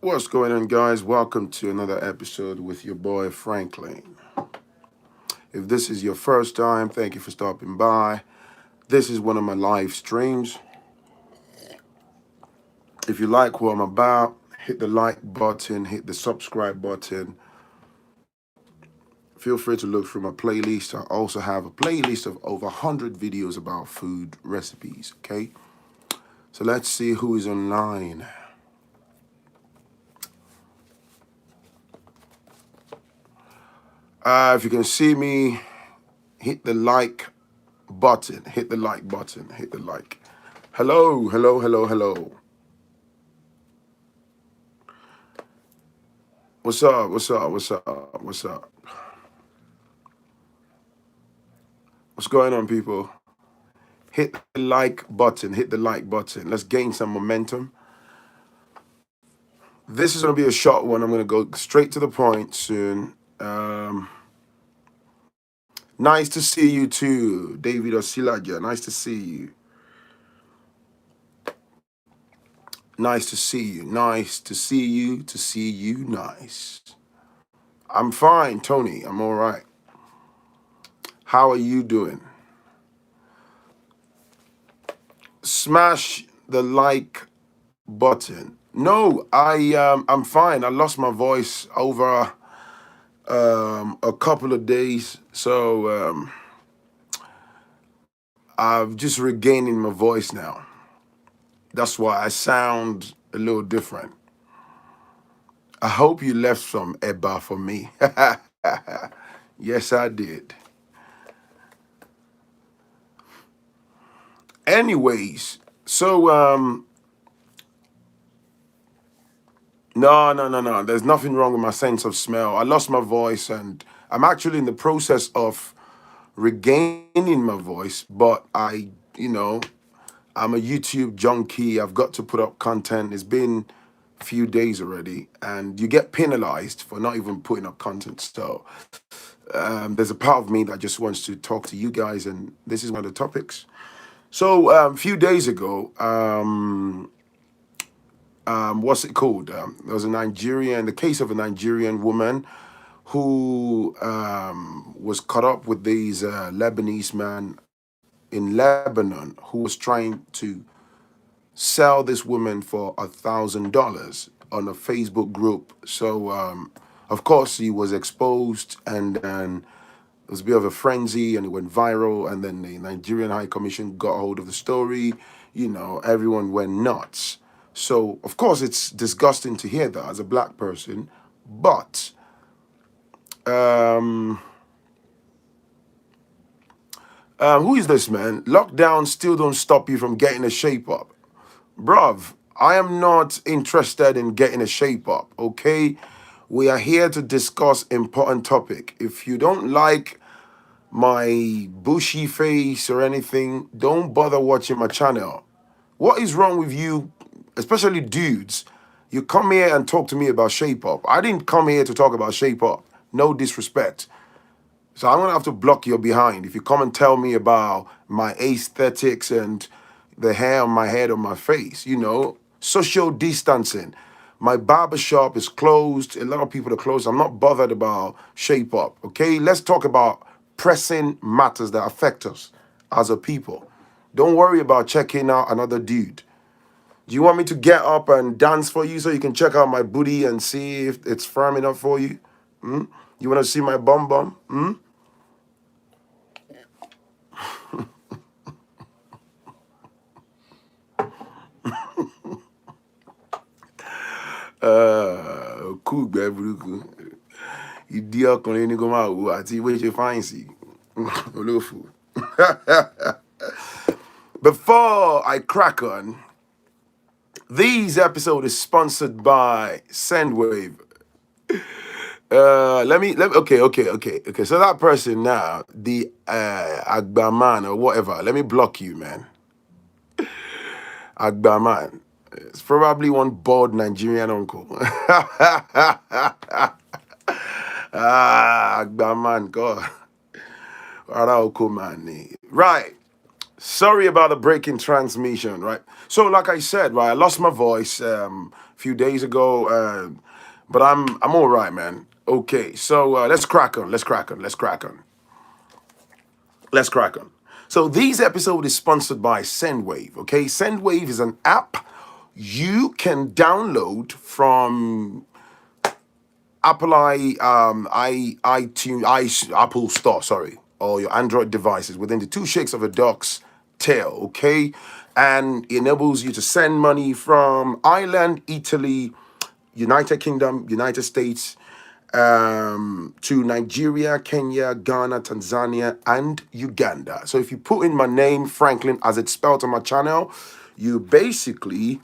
What's going on, guys? Welcome to another episode with your boy Phrankleen. If this is your first time, thank you for stopping by. This is one of my live streams. If you like what I'm about, hit the like button, hit the subscribe button. Feel free to look through my playlist. I also have a playlist of over 100 videos about food recipes, okay? So let's see who is online. If you can see me, hit the like button, hit the like button, hit the like. Hello, hello, hello, hello. What's up, what's up, what's up, what's up? What's going on, people? Hit the like button, hit the like button. Let's gain some momentum. This is going to be a short one. I'm going to go straight to the point soon. Nice to see you too, David Osilaja. Nice to see you. Nice to see you. Nice to see you. To see you. Nice. I'm fine, Tony. I'm all right. How are you doing? Smash the like button. No, I'm fine. I lost my voice over a couple of days, so I'm just regaining my voice now. That's why I sound a little different. I hope you left some Eba for me. Yes, I did. Anyways, so no. There's nothing wrong with my sense of smell. I lost my voice, and I'm actually in the process of regaining my voice. But I'm a YouTube junkie. I've got to put up content. It's been a few days already, and you get penalized for not even putting up content. So there's a part of me that just wants to talk to you guys, and this is one of the topics. So a few days ago, what's it called? There was the case of a Nigerian woman who was caught up with these Lebanese man in Lebanon who was trying to sell this woman for $1,000 on a Facebook group. So, of course, he was exposed, and then it was a bit of a frenzy, and it went viral. And then the Nigerian High Commission got hold of the story. Everyone went nuts. So, of course, it's disgusting to hear that as a black person, but who is this man? Lockdown still don't stop you from getting a shape up. Bruv, I am not interested in getting a shape up, okay? We are here to discuss important topic. If you don't like my bushy face or anything, don't bother watching my channel. What is wrong with you, especially dudes? You come here and talk to me about shape up. I didn't come here to talk about shape up. No disrespect. So I'm gonna have to block your behind if you come and tell me about my aesthetics and the hair on my head or my face. Social distancing. My barber shop is closed. A lot of people are closed. I'm not bothered about shape up. Okay, let's talk about pressing matters that affect us as a people. Don't worry about checking out another dude. Do you want me to get up and dance for you so you can check out my booty and see if it's firm enough for you? You want to see my bum bum? Cool, burúkú. Ìdí ọkùnrin ní kó máa wò àti ìwé ṣe fáyìn sí. Olófò. Before I crack on, this episode is sponsored by Sendwave. Okay. So that person now, the Agbaman or whatever, let me block you, man. Agbaman. It's probably one bald Nigerian uncle. Agbaman, God. Araoko man. Right. Sorry about the breaking transmission, right? So, like I said, right, I lost my voice a few days ago, but I'm all right, man. Okay, so let's crack on. Let's crack on. Let's crack on. Let's crack on. So, this episode is sponsored by Sendwave. Okay, Sendwave is an app you can download from Apple Store, sorry, or your Android devices within the two shakes of a duck's tail, okay? And it enables you to send money from Ireland, Italy, United Kingdom, United States, to Nigeria, Kenya, Ghana, Tanzania, and Uganda. So if you put in my name, Phrankleen, as it's spelled on my channel, you basically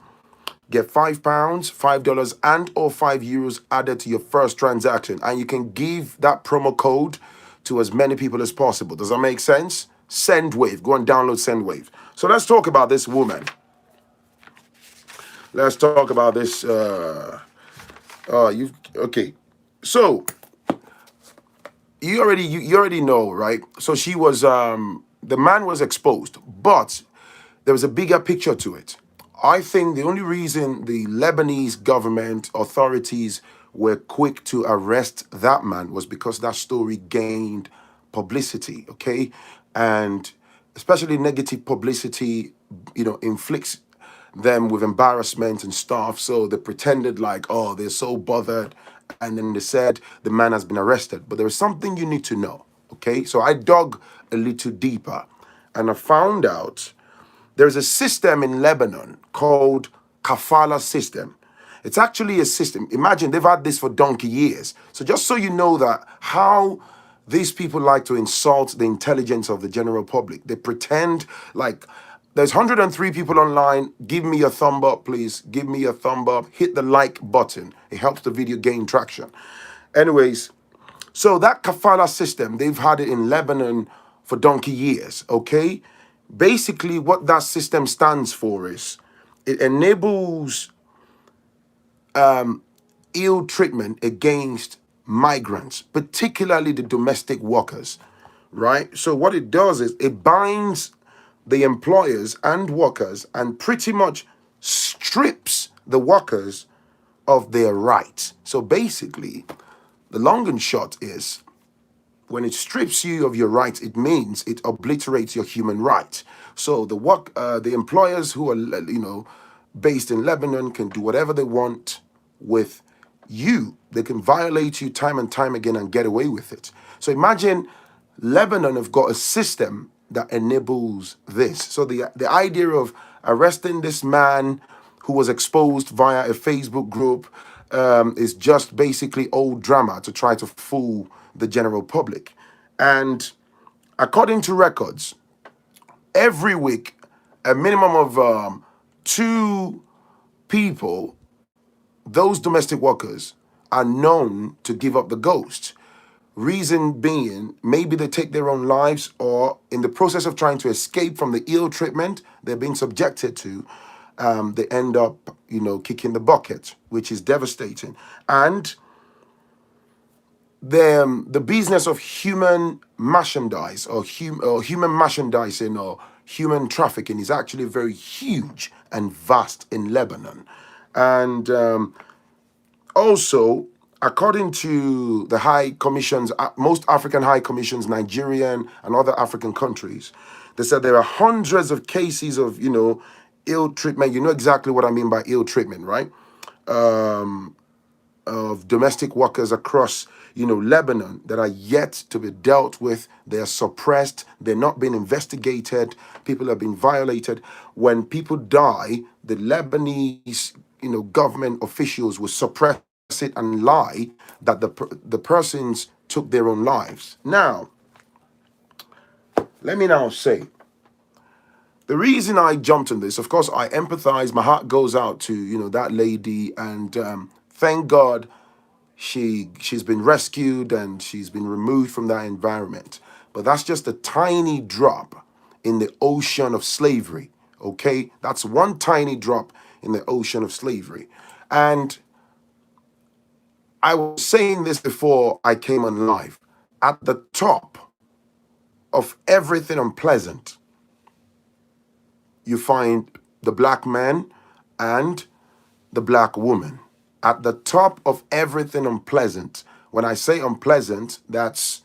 get £5, $5, and or €5 added to your first transaction. And you can give that promo code to as many people as possible. Does that make sense? Sendwave. Go and download Sendwave. So let's talk about this woman. Let's talk about this. Okay. So you already know, right? So she was the man was exposed, but there was a bigger picture to it. I think the only reason the Lebanese government authorities were quick to arrest that man was because that story gained publicity, okay? And especially negative publicity, inflicts them with embarrassment and stuff. So they pretended like, oh, they're so bothered. And then they said the man has been arrested. But there is something you need to know, okay? So I dug a little deeper and I found out there's a system in Lebanon called Kafala system. It's actually a system. Imagine they've had this for donkey years. So just so you know that how these people like to insult the intelligence of the general public. They pretend like there's 103 people online. Give me a thumb up, please. Give me a thumb up. Hit the like button. It helps the video gain traction. Anyways, so that kafala system, they've had it in Lebanon for donkey years, okay? Basically, what that system stands for is it enables ill treatment against migrants, particularly the domestic workers, right? So what it does is it binds the employers and workers and pretty much strips the workers of their rights. So basically, the long and short is when it strips you of your rights, it means it obliterates your human rights. So the employers who are, based in Lebanon can do whatever they want with you. They can violate you time and time again and get away with it. So imagine Lebanon have got a system that enables this. So the idea of arresting this man who was exposed via a Facebook group is just basically old drama to try to fool the general public. And according to records, every week, a minimum of two people, those domestic workers, are known to give up the ghost. Reason being, maybe they take their own lives, or in the process of trying to escape from the ill treatment they're being subjected to, they end up, kicking the bucket, which is devastating. And the business of human merchandise or human merchandising or human trafficking is actually very huge and vast in Lebanon. And also, according to the high commissions, most African high commissions, Nigerian and other African countries, they said there are hundreds of cases of, ill treatment. You know exactly what I mean by ill treatment, right? Of domestic workers across, Lebanon that are yet to be dealt with. They are suppressed. They're not being investigated. People have been violated. When people die, the Lebanese, government officials will suppress it and lie that the persons took their own lives. Now, let me now say, the reason I jumped on this, of course, I empathize. My heart goes out to, that lady, and thank God she's been rescued and she's been removed from that environment. But that's just a tiny drop in the ocean of slavery, okay? That's one tiny drop in the ocean of slavery. And I was saying this before I came on live. At the top of everything unpleasant you find the black man and the black woman. At the top of everything unpleasant, when I say unpleasant, that's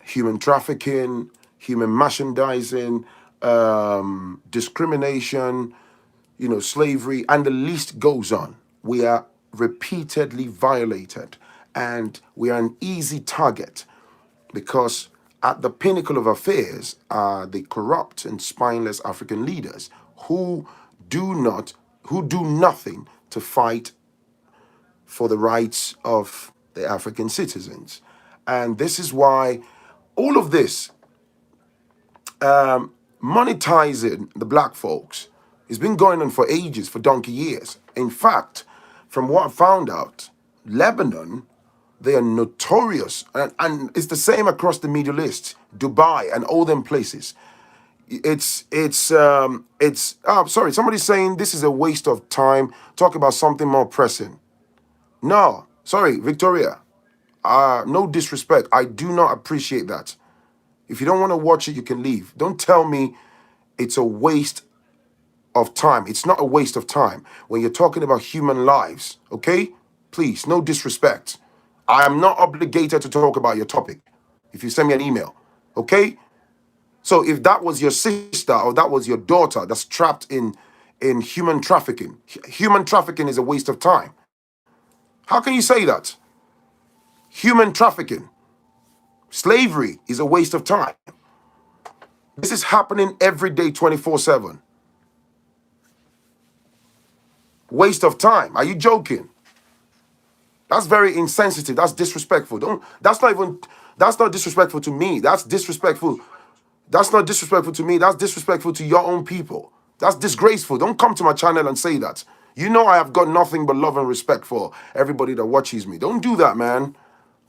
human trafficking, human merchandising, discrimination, slavery, and the list goes on. We are repeatedly violated, and we are an easy target because at the pinnacle of affairs are the corrupt and spineless African leaders who do nothing to fight for the rights of the African citizens. And this is why all of this monetizing the black folks has been going on for ages, for donkey years. In fact, from what I found out, Lebanon, they are notorious, and it's the same across the Middle East, Dubai, and all them places. Sorry, somebody's saying this is a waste of time. Talk about something more pressing. No, sorry, Victoria. No disrespect. I do not appreciate that. If you don't want to watch it, you can leave. Don't tell me it's a waste of time. It's not a waste of time when you're talking about human lives, okay? Please, no disrespect. I am not obligated to talk about your topic if you send me an email, okay? So if that was your sister or that was your daughter that's trapped in human trafficking is a waste of time. How can you say that? Human trafficking, slavery is a waste of time. This is happening every day, 24/7. Waste of time. Are you joking? That's very insensitive. That's disrespectful. That's not disrespectful to me. That's disrespectful. That's not disrespectful to me. That's disrespectful to your own people. That's disgraceful. Don't come to my channel and say that. You know I have got nothing but love and respect for everybody that watches me. Don't do that, man.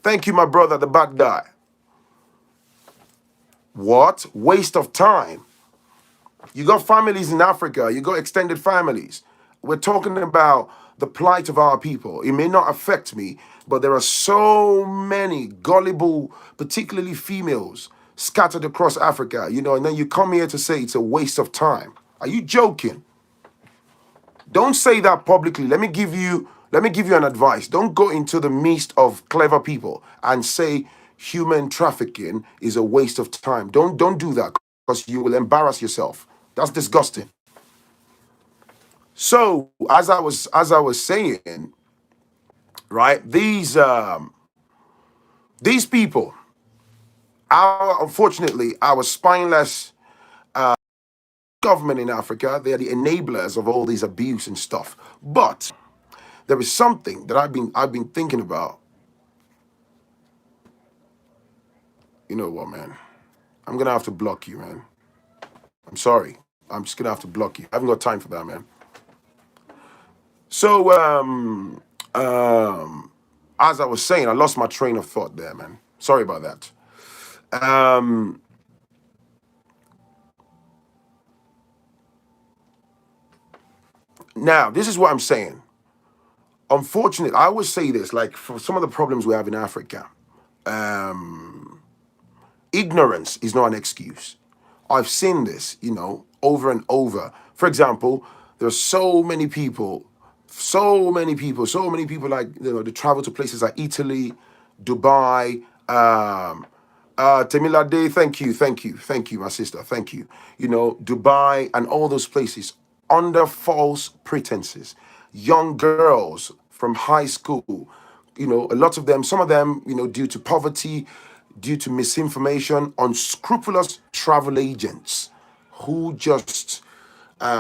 Thank you, my brother, the bad guy. What? Waste of time. You got families in Africa. You got extended families. We're talking about the plight of our people. It may not affect me, but there are so many gullible, particularly females, scattered across Africa, and then you come here to say it's a waste of time. Are you joking? Don't say that publicly. Let me give you an advice. Don't go into the midst of clever people and say human trafficking is a waste of time. Don't do that because you will embarrass yourself. That's disgusting. So as I was saying, right? These people, unfortunately, our spineless government in Africa, they are the enablers of all these abuse and stuff. But there is something that I've been thinking about. You know what, man? I'm gonna have to block you, man. I'm sorry. I'm just gonna have to block you. I haven't got time for that, man. So as I was saying, I lost my train of thought there, man. Sorry about that. Now, this is what I'm saying. Unfortunately, I always say this, like for some of the problems we have in Africa, ignorance is not an excuse. I've seen this, over and over. For example, there are so many people like, they travel to places like Italy, Dubai, Temilade, thank you, my sister, thank you. Dubai and all those places under false pretenses. Young girls from high school, a lot of them, some of them, due to poverty, due to misinformation, unscrupulous travel agents who just,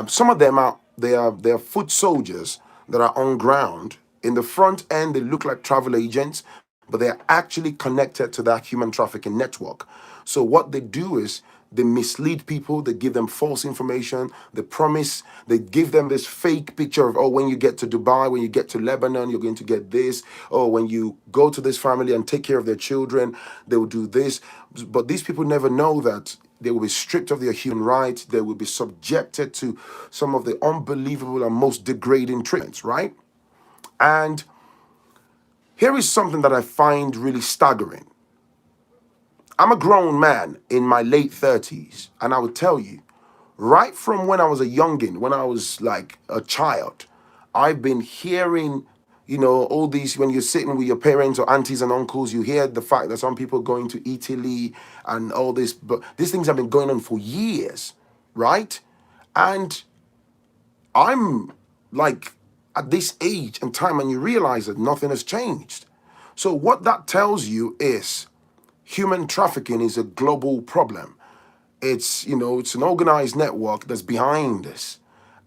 some of them they are foot soldiers that are on ground. In the front end, they look like travel agents, but they're actually connected to that human trafficking network. So what they do is they mislead people, they give them false information, they give them this fake picture of, oh, when you get to Dubai, when you get to Lebanon, you're going to get this. Oh, when you go to this family and take care of their children, they will do this. But these people never know that they will be stripped of their human rights. They will be subjected to some of the unbelievable and most degrading treatments, right? And here is something that I find really staggering. I'm a grown man in my late 30s, and I would tell you, Right from when I was a youngin, when I was like a child, I've been hearing, all these, when you're sitting with your parents or aunties and uncles, you hear the fact that some people are going to Italy and all this, but these things have been going on for years, right? And I'm like at this age and time, and you realize that nothing has changed. So what that tells you is human trafficking is a global problem. It's an organized network that's behind this.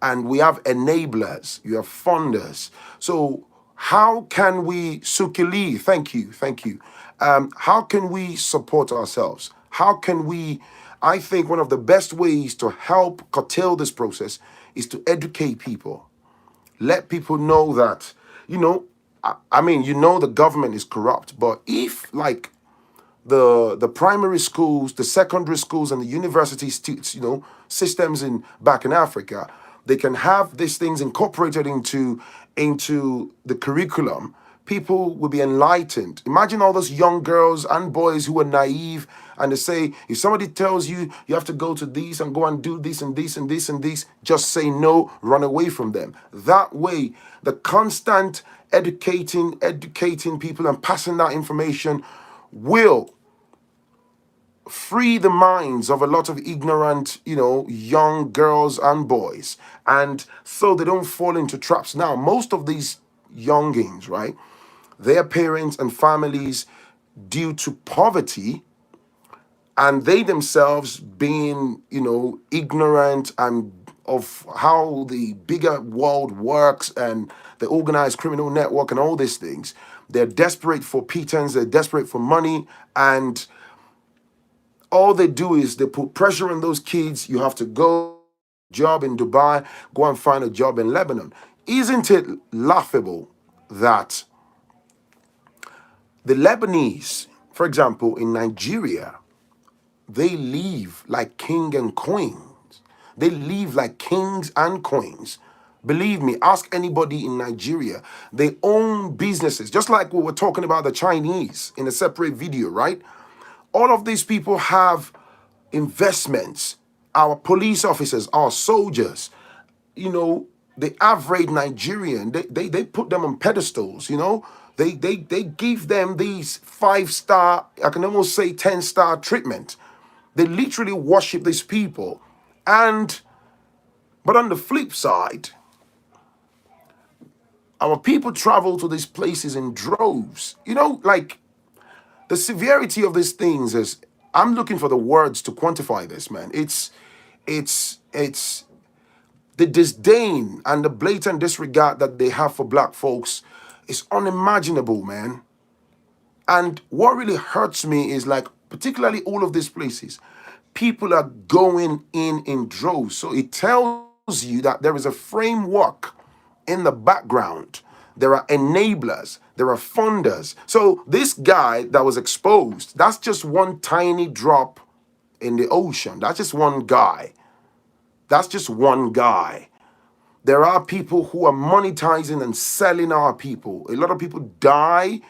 And we have enablers, you have funders. So how can we, Sukili, thank you. How can we support ourselves? How can we, I think one of the best ways to help curtail this process is to educate people. Let people know that, I mean, the government is corrupt, but if like the primary schools, the secondary schools, and the university systems in back in Africa, they can have these things incorporated into the curriculum. People will be enlightened. Imagine all those young girls and boys who are naive and they say, if somebody tells you you have to go to this and go and do this and this and this and this, just say no, run away from them. That way, the constant educating people and passing that information will free the minds of a lot of ignorant, young girls and boys. And so they don't fall into traps. Now, most of these youngins, right, their parents and families, due to poverty, and they themselves being, ignorant and of how the bigger world works and the organized criminal network and all these things, they're desperate for pittance, they're desperate for money, and all they do is they put pressure on those kids. You have to go job in Dubai, go and find a job in Lebanon. Isn't it laughable that the Lebanese, for example, in Nigeria, they live like king and queens. They live like kings and queens. Believe me, ask anybody in Nigeria. They own businesses, just like we were talking about the Chinese in a separate video, right? All of these people have investments. Our police officers, our soldiers, the average Nigerian, they put them on pedestals, They give them these 5-star, I can almost say 10-star treatment. They literally worship these people. But on the flip side, our people travel to these places in droves. Like the severity of these things is, I'm looking for the words to quantify this, man. It's the disdain and the blatant disregard that they have for black folks is unimaginable, man. And what really hurts me is like, particularly all of these places, people are going in droves. So it tells you that there is a framework in the background. There are enablers, there are funders. So this guy that was exposed, that's just one tiny drop in the ocean. That's just one guy. That's just one guy. There are people who are monetizing and selling our people. A lot of people die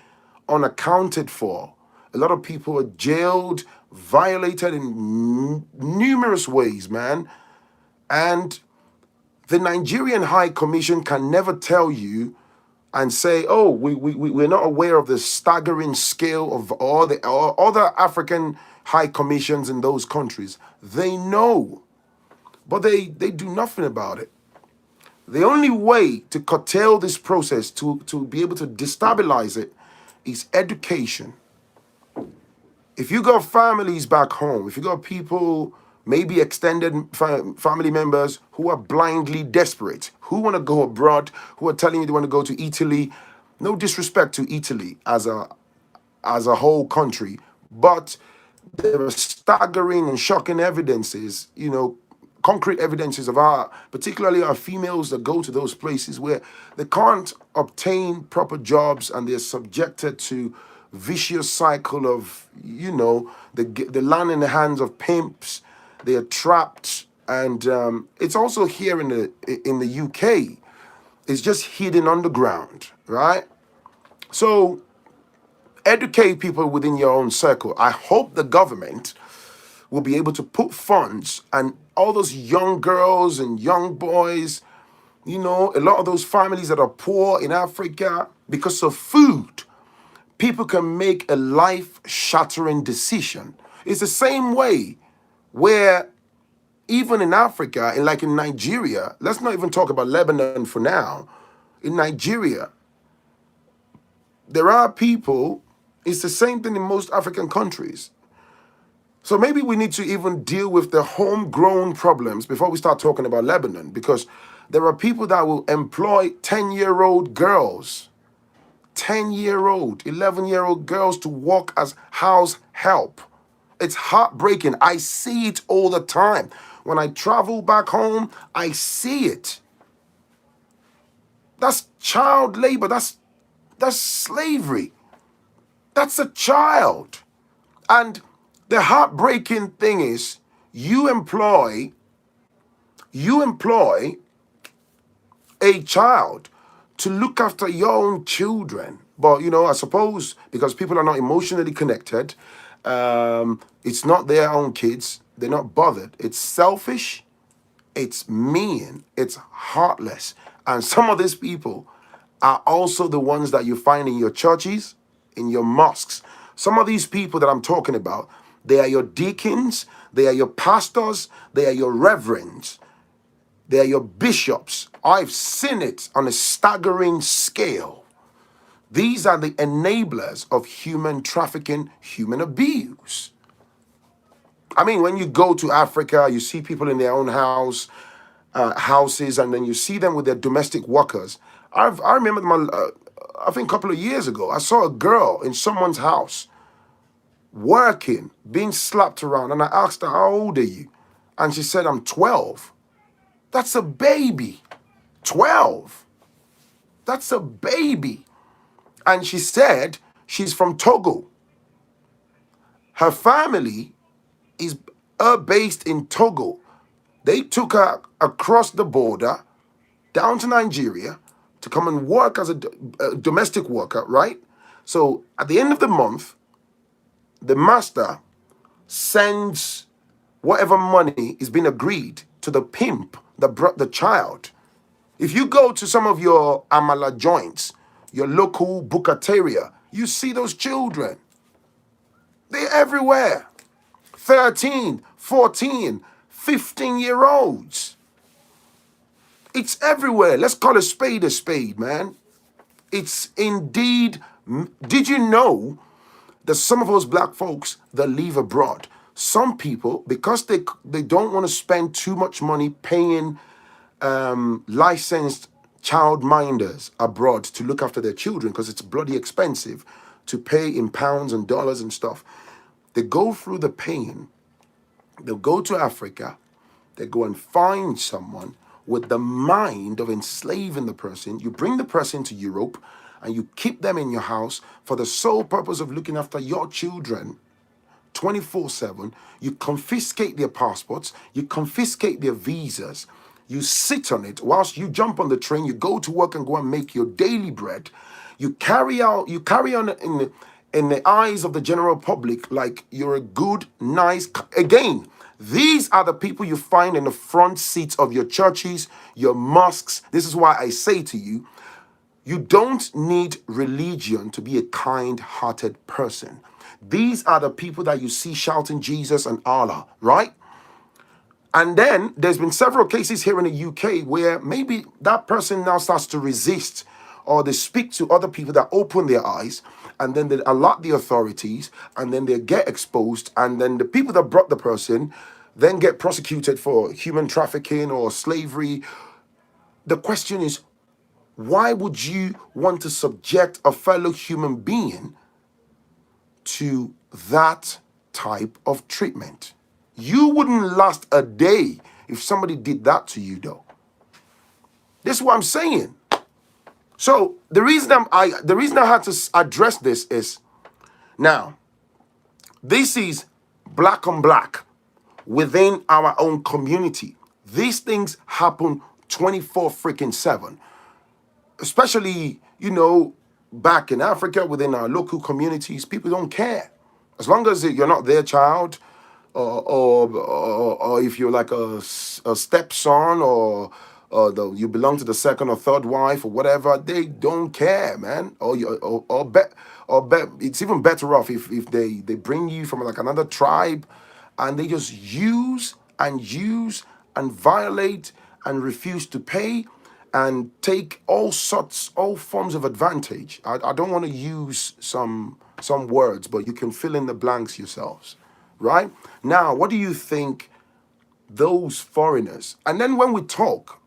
unaccounted for. A lot of people are jailed, violated in numerous ways, man. And the Nigerian High Commission can never tell you and say, oh, we're not aware of the staggering scale of all the other African high commissions in those countries. They know, but they do nothing about it. The only way to curtail this process, to be able to destabilize it, is education. If you got families back home, if you got people, maybe extended family members who are blindly desperate, who want to go abroad, who are telling you they want to go to Italy, no disrespect to Italy as a whole country, but there are staggering and shocking evidences, concrete evidences of particularly our females that go to those places where they can't obtain proper jobs and they're subjected to vicious cycle of, the land in the hands of pimps. They are trapped, and it's also here in the UK. It's just hidden underground, right? So educate people within your own circle. I hope the government will be able to put funds, and all those young girls and young boys, you know, a lot of those families that are poor in Africa, because of food, people can make a life-shattering decision. It's the same way where even in Africa, and like in Nigeria, let's not even talk about Lebanon for now. In Nigeria, there are people, it's the same thing in most African countries. So maybe we need to even deal with the homegrown problems before we start talking about Lebanon, because there are people that will employ 10-year-old girls, 10-year-old, 11-year-old girls to work as house help. It's heartbreaking. I see it all the time. When I travel back home, I see it. That's child labor. That's slavery. That's a child. And the heartbreaking thing is you employ a child to look after your own children. But, you know, I suppose because people are not emotionally connected, it's not their own kids. They're not bothered. It's selfish. It's mean. It's heartless. And some of these people are also the ones that you find in your churches, in your mosques. Some of these people that I'm talking about, they are your deacons, they are your pastors, they are your reverends, they are your bishops. I've seen it on a staggering scale. These are the enablers of human trafficking, human abuse. I mean, when you go to Africa, you see people in their own houses, and then you see them with their domestic workers. I remember I think a couple of years ago, I saw a girl in someone's house working, being slapped around, and I asked her, "How old are you?" And she said, "I'm 12." That's a baby. 12. That's a baby. And she said she's from Togo. Her family is based in Togo. They took her across the border down to Nigeria to come and work as a domestic worker, right? So at the end of the month, the master sends whatever money is being agreed to the pimp that brought the child. If you go to some of your amala joints, your local bukateria, you see those children. They're everywhere. 13, 14, 15-year-olds. It's everywhere. Let's call a spade, man. It's indeed. Did you know that some of those black folks that live abroad, some people, because they don't want to spend too much money paying licensed child minders abroad to look after their children, because it's bloody expensive to pay in pounds and dollars and stuff, they go through the pain. They'll go to Africa, they go and find someone with the mind of enslaving the person. You bring the person to Europe and you keep them in your house for the sole purpose of looking after your children 24/7. You confiscate their passports, you confiscate their visas, you sit on it whilst you jump on the train, you go to work and go and make your daily bread. You carry on in the eyes of the general public like you're a good, nice, again, these are the people you find in the front seats of your churches, your mosques. This is why I say to you, you don't need religion to be a kind-hearted person. These are the people that you see shouting Jesus and Allah, right? And then there's been several cases here in the UK where maybe that person now starts to resist, or they speak to other people that open their eyes, and then they alert the authorities, and then they get exposed, and then the people that brought the person then get prosecuted for human trafficking or slavery. The question is, why would you want to subject a fellow human being to that type of treatment? You wouldn't last a day if somebody did that to you, though. This is what I'm saying. So the reason I had to address this is, now, this is black on black within our own community. These things happen 24/7. Especially, back in Africa, within our local communities, people don't care. As long as you're not their child, or if you're like a stepson, you belong to the second or third wife or whatever, they don't care, man. It's even better off if they bring you from like another tribe, and they just use and violate and refuse to pay and take all forms of advantage. I don't want to use some words, but you can fill in the blanks yourselves, right? Now, what do you think those foreigners? And then when we talk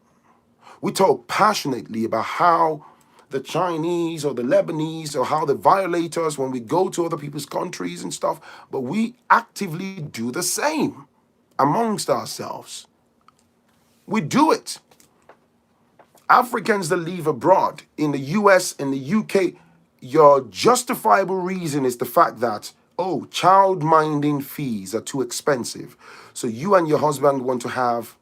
passionately about how the Chinese or the Lebanese or how they violate us when we go to other people's countries and stuff, but we actively do the same amongst ourselves. We do it. Africans that live abroad in the US, in the UK, your justifiable reason is the fact that, oh, child minding fees are too expensive. So you and your husband want to have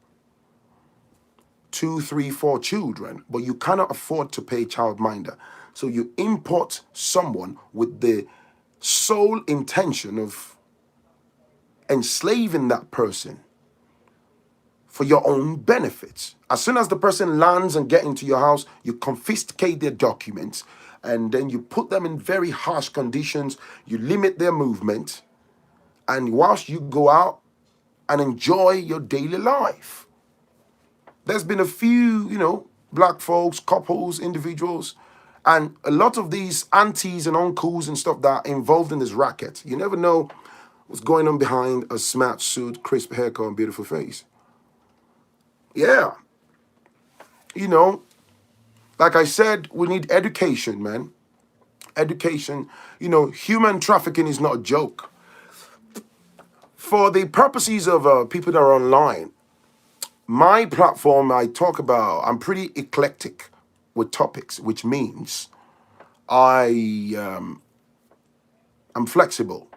2, 3, 4 children, but you cannot afford to pay childminder. So you import someone with the sole intention of enslaving that person for your own benefits. As soon as the person lands and get into your house, you confiscate their documents, and then you put them in very harsh conditions. You limit their movement, and whilst you go out and enjoy your daily life. There's been a few, black folks, couples, individuals, and a lot of these aunties and uncles and stuff that are involved in this racket. You never know what's going on behind a smart suit, crisp haircut, and beautiful face. Yeah. Like I said, we need education, man. Education. Human trafficking is not a joke. For the purposes of people that are online, my platform, I'm pretty eclectic with topics, which means I'm flexible.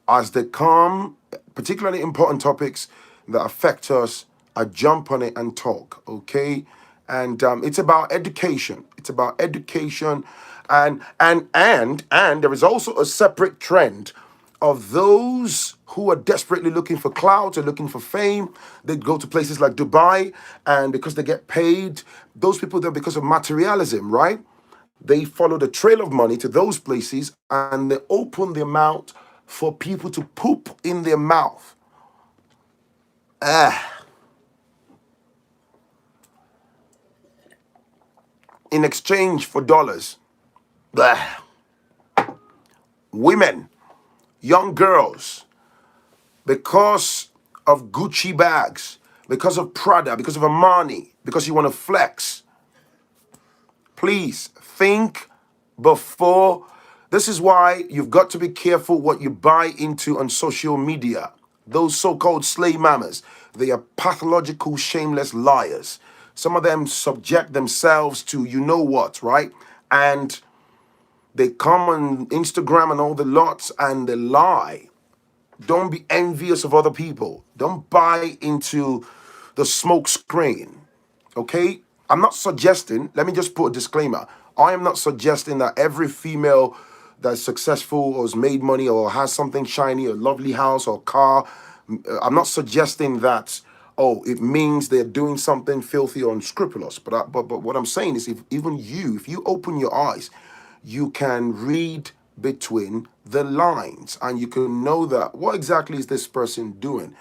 As they come, particularly important topics that affect us, I jump on it and talk, okay? And it's about education. It's about education, and there is also a separate trend of those who are desperately looking for clout or looking for fame. They go to places like Dubai, and because they get paid, those people there, because of materialism, right? They follow the trail of money to those places, and they open their mouth for people to poop in their mouth. In exchange for dollars. Blah. Women, young girls, because of Gucci bags, because of Prada, because of Armani, because you want to flex. Please think before. This is why you've got to be careful what you buy into on social media. Those so-called slave mamas, they are pathological, shameless liars. Some of them subject themselves to you know what, right? And they come on Instagram and all the lots and they lie. Don't be envious of other people. Don't buy into the smoke screen. Okay? I'm not suggesting, let me just put a disclaimer. I am not suggesting that every female that's successful or has made money or has something shiny, a lovely house or car, I'm not suggesting that, oh, it means they're doing something filthy or unscrupulous. But what I'm saying is, if you open your eyes, you can read between the lines and you can know that what exactly is this person doing.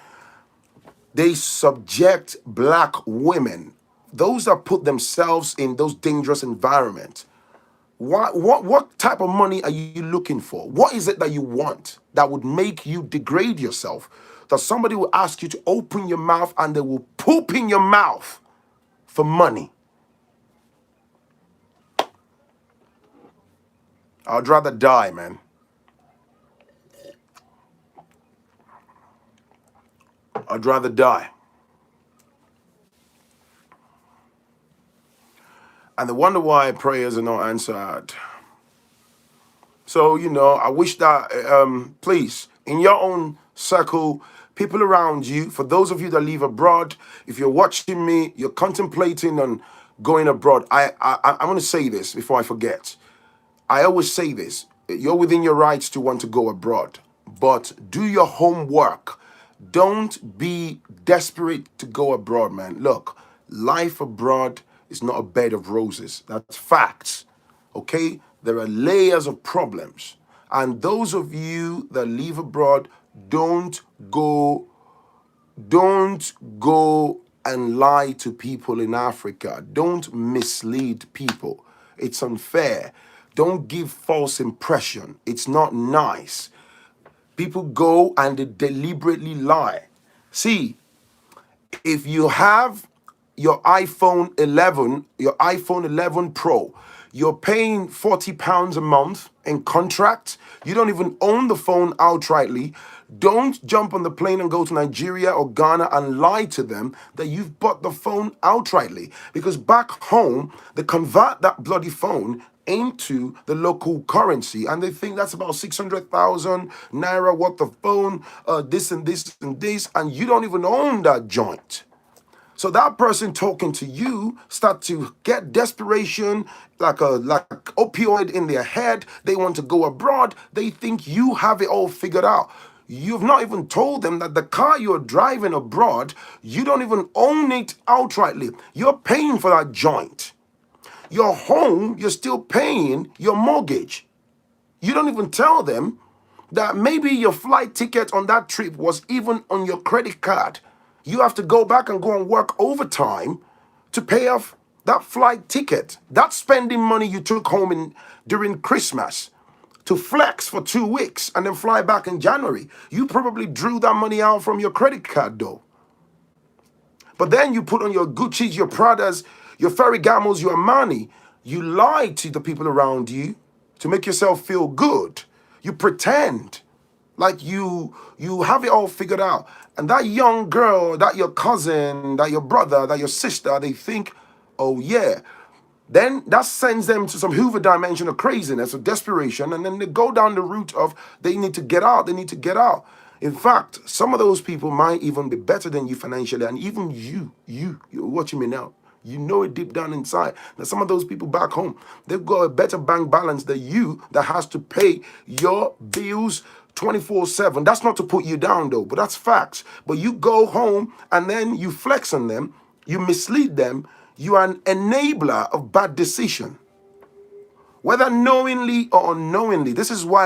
They subject black women, those that put themselves in those dangerous environments. What type of money are you looking for? What is it that you want that would make you degrade yourself? That somebody will ask you to open your mouth and they will poop in your mouth for money. I'd rather die, man. I'd rather die. And they wonder why prayers are not answered. So, I wish that, please, in your own circle, people around you, for those of you that live abroad, if you're watching me, you're contemplating on going abroad, I want to say this before I forget. I always say this. You're within your rights to want to go abroad, but do your homework Don't be desperate to go abroad, man. Look, life abroad is not a bed of roses. That's facts. Okay? There are layers of problems. And those of you that live abroad, don't go don't go and lie to people in Africa. Don't mislead people. It's unfair. Don't give false impression. It's not nice. People go and they deliberately lie. See, if you have your iPhone 11 Pro, you're paying £40 a month in contract. You don't even own the phone outrightly. Don't jump on the plane and go to Nigeria or Ghana and lie to them that you've bought the phone outrightly. Because back home, they convert that bloody phone into the local currency and they think that's about 600,000 naira worth of phone, this and this and this, and you don't even own that joint. So that person talking to you start to get desperation, like opioid in their head. They want to go abroad. They think you have it all figured out. You've not even told them that the car you're driving abroad, you don't even own it outrightly. You're paying for that joint. Your home, you're still paying your mortgage. You don't even tell them that maybe your flight ticket on that trip was even on your credit card. You have to go back and go and work overtime to pay off that flight ticket. That spending money you took home during Christmas to flex for 2 weeks and then fly back in January. You probably drew that money out from your credit card though. But then you put on your Gucci's, your Pradas, your Ferragamos, your Armani. You lie to the people around you to make yourself feel good. You pretend like you have it all figured out. And that young girl, that your cousin, that your brother, that your sister, they think, oh yeah. Then that sends them to some Hoover dimension of craziness, of desperation, and then they go down the route of they need to get out, they need to get out. In fact, some of those people might even be better than you financially, and even you're watching me now. You know it deep down inside that some of those people back home, they've got a better bank balance than you that has to pay your bills 24/7. That's not to put you down though, but that's facts. But you go home and then you flex on them, you mislead them, you are an enabler of bad decision. Whether knowingly or unknowingly, this is why